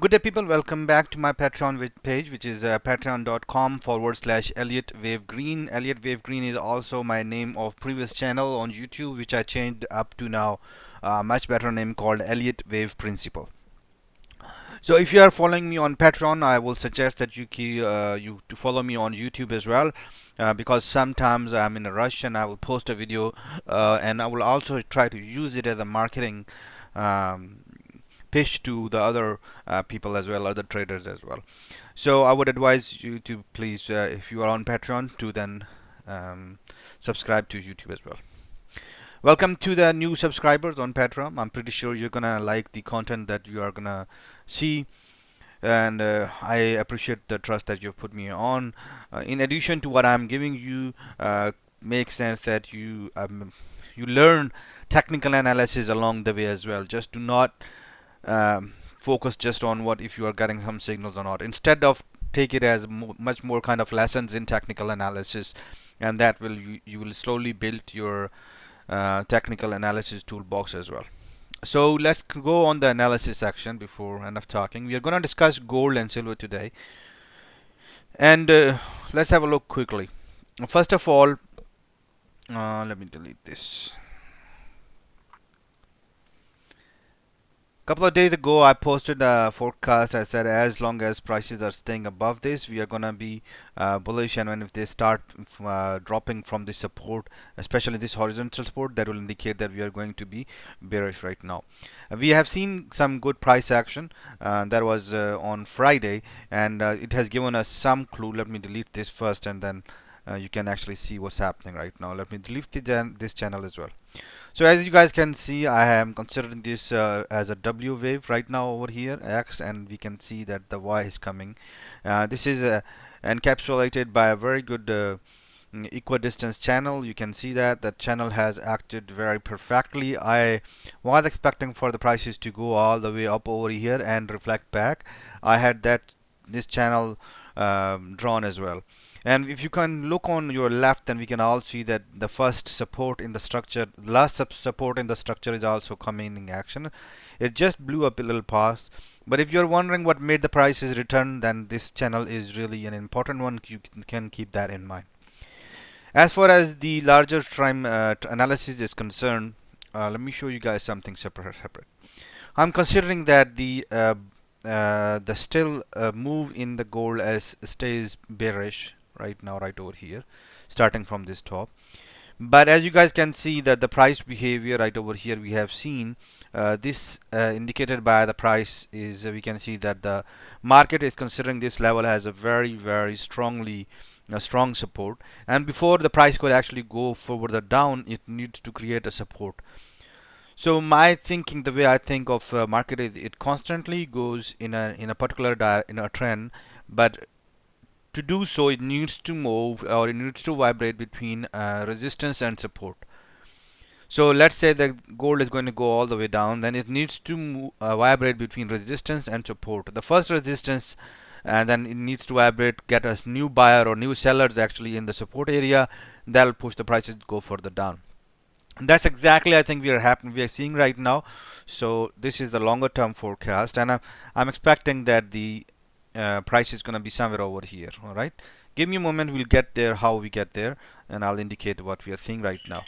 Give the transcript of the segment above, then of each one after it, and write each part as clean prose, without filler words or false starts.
Good day, people. Welcome back to my Patreon page, which is patreon.com/Elliott Wave Green. Elliott Wave Green is also my name of previous channel on YouTube, which I changed up to now much better name called Elliott Wave Principle. So if you are following me on Patreon, I will suggest that you to follow me on YouTube as well, because sometimes I'm in a rush and I will post a video, and I will also try to use it as a marketing um, pitch to the other people as well, other traders as well. So I would advise you to please, if you are on Patreon, to then um, subscribe to YouTube as well. Welcome to the new subscribers on Patreon. I'm pretty sure you're gonna like the content that you are gonna see, and I appreciate the trust that you've put me on. In addition to what I'm giving you, makes sense that you learn technical analysis along the way as well. Just do not focus just on what if you are getting some signals or not. Instead of take it as much more kind of lessons in technical analysis, and that will you will slowly build your technical analysis toolbox as well. So let's go on the analysis section. Before enough talking, we are going to discuss gold and silver today, and let's have a look quickly. First of all, let me delete this. Couple of days ago, I posted a forecast. I said as long as prices are staying above this, we are gonna be bullish, and when if they start dropping from this support, especially this horizontal support, that will indicate that we are going to be bearish right now. We have seen some good price action that was on Friday, and it has given us some clue. Let me delete this first, and then you can actually see what's happening right now. Let me delete this channel as well. So as you guys can see, I am considering this as a W wave right now over here, X, and we can see that the Y is coming. This is encapsulated by a very good equidistance channel. You can see that the channel has acted very perfectly. I was expecting for the prices to go all the way up over here and reflect back. I had this channel drawn as well. And if you can look on your left, then we can all see that the first support in the structure, last support in the structure is also coming in action. It just blew up a little past. But if you're wondering what made the prices return, then this channel is really an important one. You can keep that in mind. As far as the larger time analysis is concerned, let me show you guys something separate. I'm considering that the still move in the gold as stays bearish right now, right over here, starting from this top. But as you guys can see that the price behavior right over here, we have seen this indicated by the price is we can see that the market is considering this level as a very strongly strong support, and before the price could actually go further down, it needs to create a support. So my thinking, the way I think of market is it constantly goes in a particular in a trend, but to do so it needs to move, or it needs to vibrate between resistance and support. So let's say that gold is going to go all the way down, then it needs to vibrate between resistance and support. The first resistance, and then it needs to vibrate, get us new buyer or new sellers actually in the support area. That'll push the prices go further down. And that's exactly I think we are seeing right now. So this is the longer term forecast, and I'm expecting that the price is going to be somewhere over here. All right, give me a moment, we'll get there, how we get there, and I'll indicate what we are seeing right now.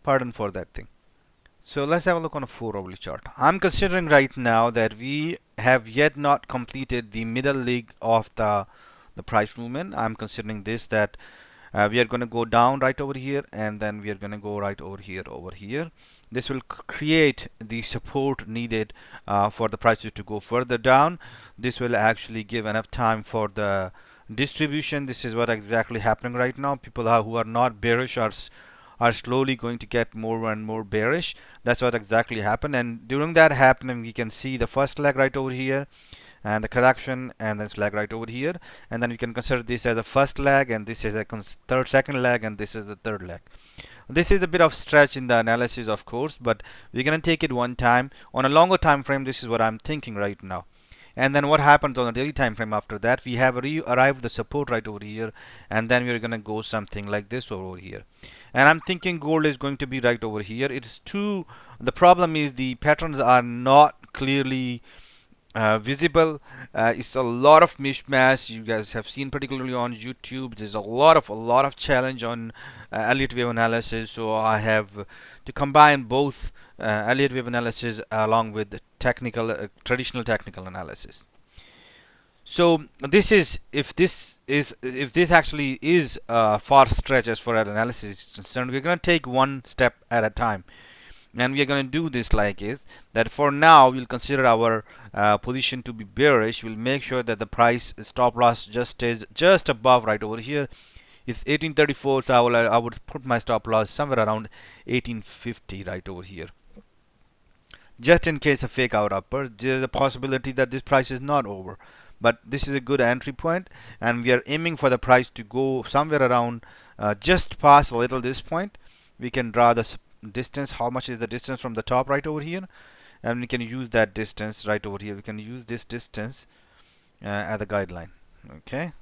Pardon for that thing. So let's have a look on a 4-hourly chart. I'm considering right now that we have yet not completed the middle leg of the price movement. I'm considering this that we are going to go down right over here, and then we are going to go right over here. This will create the support needed for the prices to go further down. This will actually give enough time for the distribution. This is what exactly happening right now. People who are not bearish are slowly going to get more and more bearish. That's what exactly happened, and during that happening, we can see the first leg right over here, and the correction, and this leg right over here, and then we can consider this as a first leg, and this is a second leg, and this is the third leg. This is a bit of stretch in the analysis, of course, but we're gonna take it one time. On a longer time frame, this is what I'm thinking right now. And then what happens on a daily time frame after that, we have arrived the support right over here, and then we're gonna go something like this over here. and I'm thinking gold is going to be right over here. It's too, the problem is the patterns are not clearly visible. It's a lot of mishmash. You guys have seen, particularly on YouTube, there's a lot of challenge on Elliott wave analysis. So I have to combine both Elliott wave analysis along with technical, traditional technical analysis. So this is, if this actually is a far stretch as far as analysis is concerned, we're going to take one step at a time, and we are going to do this like is that for now we'll consider our position to be bearish. We'll make sure that the price stop loss just stays just above right over here. It's 1834, so I would put my stop loss somewhere around 1850 right over here, just in case a fake out upper. There's a possibility that this price is not over, but this is a good entry point, and we are aiming for the price to go somewhere around just past a little this point. We can draw the distance. How much is the distance from the top right over here? And we can use that distance right over here. We can use this distance as a guideline. Okay,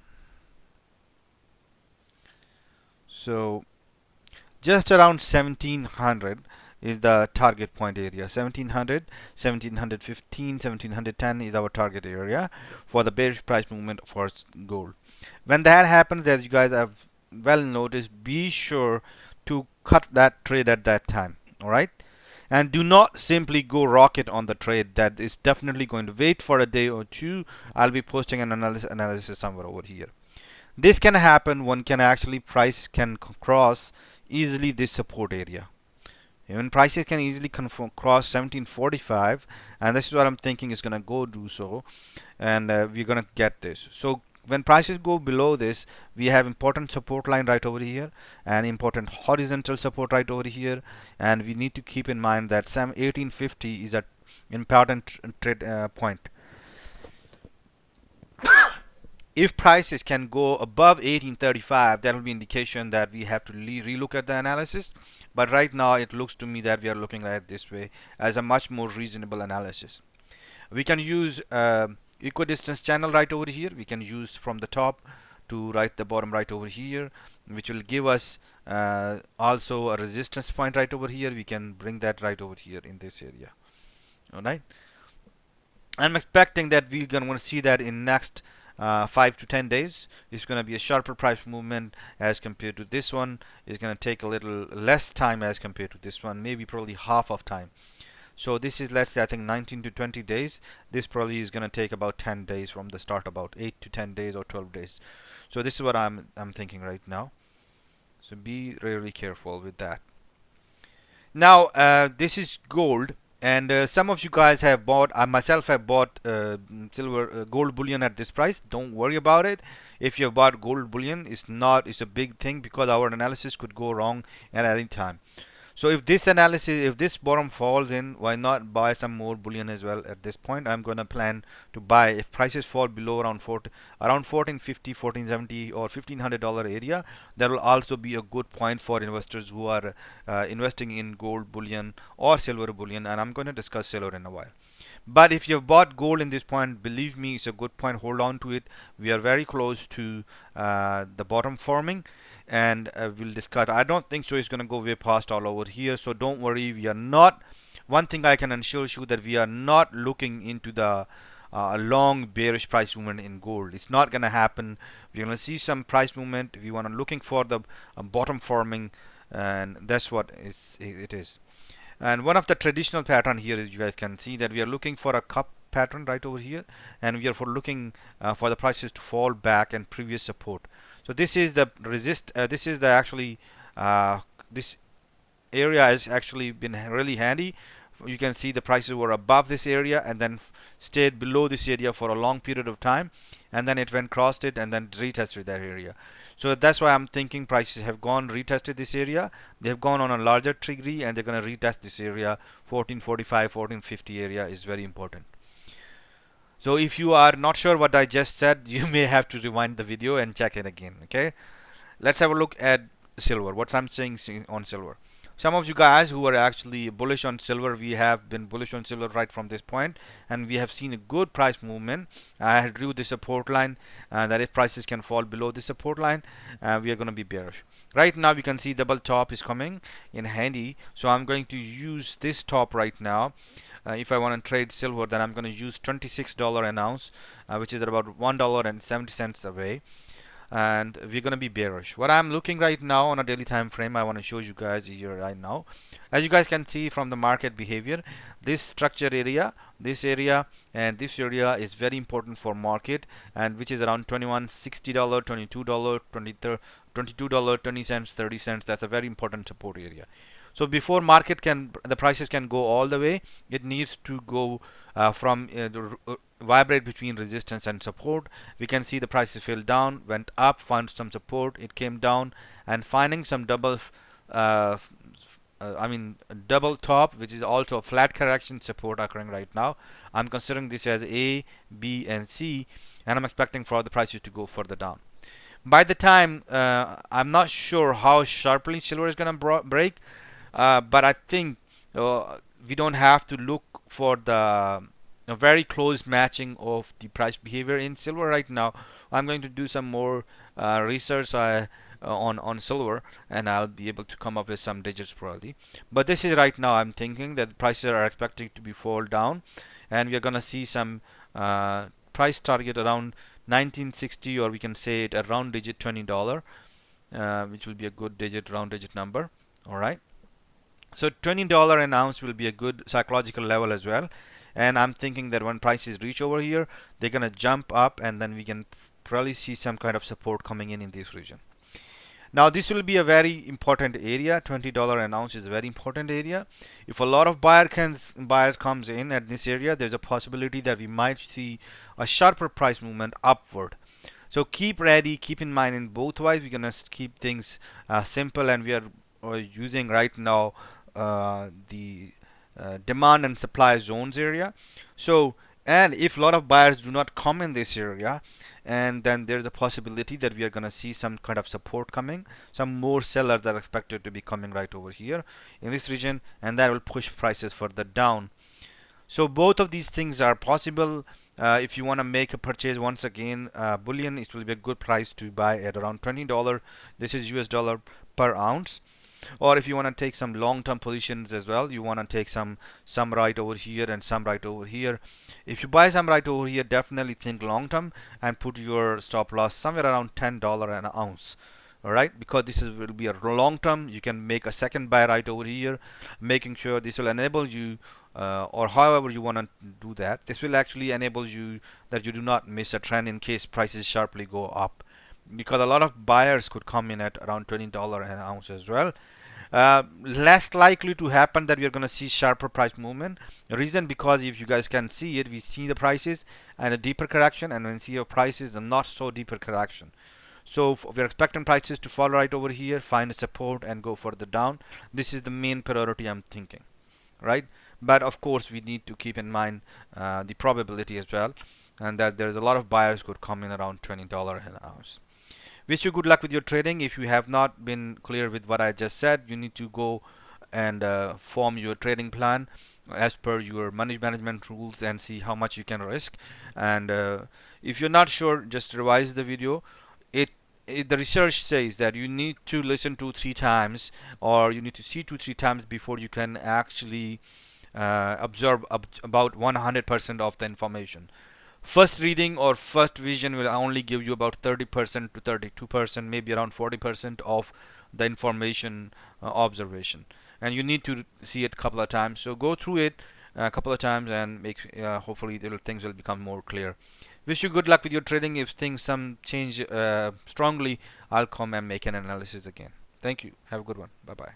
so just around 1700 is the target point area. 1700, 1715, 1710 is our target area for the bearish price movement for gold. When that happens, as you guys have well noticed, be sure to cut that trade at that time. All right, and do not simply go rocket on the trade. That is definitely going to wait for a day or two. I'll be posting an analysis somewhere over here. This can happen. One can actually, price can cross easily this support area. Even prices can easily cross 1745, and this is what I'm thinking is going to go do so, and we're going to get this. So when prices go below this, we have important support line right over here and important horizontal support right over here, and we need to keep in mind that 1850 is an important trade point. If prices can go above 1835, that will be indication that we have to relook at the analysis. But right now it looks to me that we are looking at it this way as a much more reasonable analysis. We can use equidistance channel right over here. We can use from the top to right the bottom right over here, which will give us also a resistance point right over here. We can bring that right over here in this area. All right, I'm expecting that we're going to see that in next 5 to 10 days. It's going to be a sharper price movement as compared to this one. It's going to take a little less time as compared to this one, maybe probably half of time. So this is, let's say, I think 19 to 20 days. This probably is going to take about 10 days from the start, about 8 to 10 days or 12 days. So this is what I'm thinking right now. So be really careful with that. Now this is gold, and some of you guys have bought, I myself have bought silver, gold bullion at this price. Don't worry about it. If you have bought gold bullion, it's a big thing, because our analysis could go wrong at any time. So if this analysis, if this bottom falls in, why not buy some more bullion as well at this point? I'm going to plan to buy if prices fall below around 1450, 1470 or $1,500 area. That will also be a good point for investors who are investing in gold bullion or silver bullion, and I'm going to discuss silver in a while. But if you've bought gold in this point, believe me, it's a good point. Hold on to it. We are very close to the bottom forming, and we'll discuss. I don't think so it's going to go way past all over here, so don't worry. We are not, one thing I can assure you, that we are not looking into the long bearish price movement in gold. It's not going to happen. We're going to see some price movement. We want to looking for the bottom forming, and that's what it is. And one of the traditional pattern here is, you guys can see that we are looking for a cup pattern right over here, and we are for looking for the prices to fall back and previous support. So this is the this is the actually this area has actually been really handy. You can see the prices were above this area and then stayed below this area for a long period of time, and then it went crossed it and then retested that area. So that's why I'm thinking prices have gone retested this area. They have gone on a larger degree, and they're going to retest this area. 1445, 1450 area is very important. So if you are not sure what I just said, you may have to rewind the video and check it again. Okay, let's have a look at silver. What I'm saying on silver. Some of you guys who are actually bullish on silver, we have been bullish on silver right from this point, and we have seen a good price movement. I drew the support line that if prices can fall below the support line, we are going to be bearish. Right now, we can see double top is coming in handy, so I'm going to use this top right now. If I want to trade silver, then I'm going to use $26 an ounce, which is about $1.70 away, and we're going to be bearish. What I'm looking right now on a daily time frame, I want to show you guys here right now. As you guys can see from the market behavior, this structure area, this area, and this area is very important for market, and which is around $21.60, $22, $22, 20 cents, 30 cents. That's a very important support area. So before market can, the prices can go all the way, it needs to go from vibrate between resistance and support. We can see the prices fell down, went up, found some support, it came down, and finding some double double top, which is also a flat correction support occurring right now. I'm considering this as A, B, and C, and I'm expecting for the prices to go further down. By the time, I'm not sure how sharply silver is going to break, but I think we don't have to look for the a very close matching of the price behavior in silver right now. I'm going to do some more research on silver, and I'll be able to come up with some digits probably. But this is right now I'm thinking that prices are expected to be fall down, and we are gonna see some price target around 1960, or we can say it a round digit $20, which will be a good digit, round digit number. All right. So $20 an ounce will be a good psychological level as well. And I'm thinking that when prices reach over here, they're gonna jump up, and then we can probably see some kind of support coming in this region. Now this will be a very important area. $20 an ounce is a very important area. If a lot of buyers comes in at this area, there's a possibility that we might see a sharper price movement upward. So keep ready, keep in mind in both ways. We're gonna keep things simple, and we are using right now the demand and supply zones area. So, and if a lot of buyers do not come in this area, and then there's a possibility that we are going to see some kind of support coming, some more sellers are expected to be coming right over here in this region, and that will push prices further down. So both of these things are possible. If you want to make a purchase, once again, bullion, it will be a good price to buy at around $20. This is US dollar per ounce. Or if you want to take some long-term positions as well, you want to take some right over here and some right over here. If you buy some right over here, definitely think long-term and put your stop loss somewhere around $10 an ounce. All right, because this will be a long term. You can make a second buy right over here, making sure this will enable you, or however you want to do that. This will actually enable you that you do not miss a trend in case prices sharply go up, because a lot of buyers could come in at around $20 an ounce as well. Less likely to happen that we are going to see sharper price movement. The reason, because if you guys can see it, we see the prices and a deeper correction, and when we see our prices, a not so deeper correction. So we're expecting prices to fall right over here, find a support, and go further down. This is the main priority I'm thinking, right? But of course, we need to keep in mind the probability as well, and that there's a lot of buyers could come in around $20 an ounce. Wish you good luck with your trading. If you have not been clear with what I just said, you need to go and form your trading plan as per your money management rules and see how much you can risk. And if you're not sure, just revise the video. The research says that you need to listen 2-3 times, or you need to see 2-3 times before you can actually absorb about 100% of the information. First reading or first vision will only give you about 30% to 32%, maybe around 40% of the information observation, and you need to see it a couple of times. So go through it a couple of times and make hopefully things will become more clear. Wish you good luck with your trading. If things some change strongly, I'll come and make an analysis again. Thank you. Have a good one. Bye bye.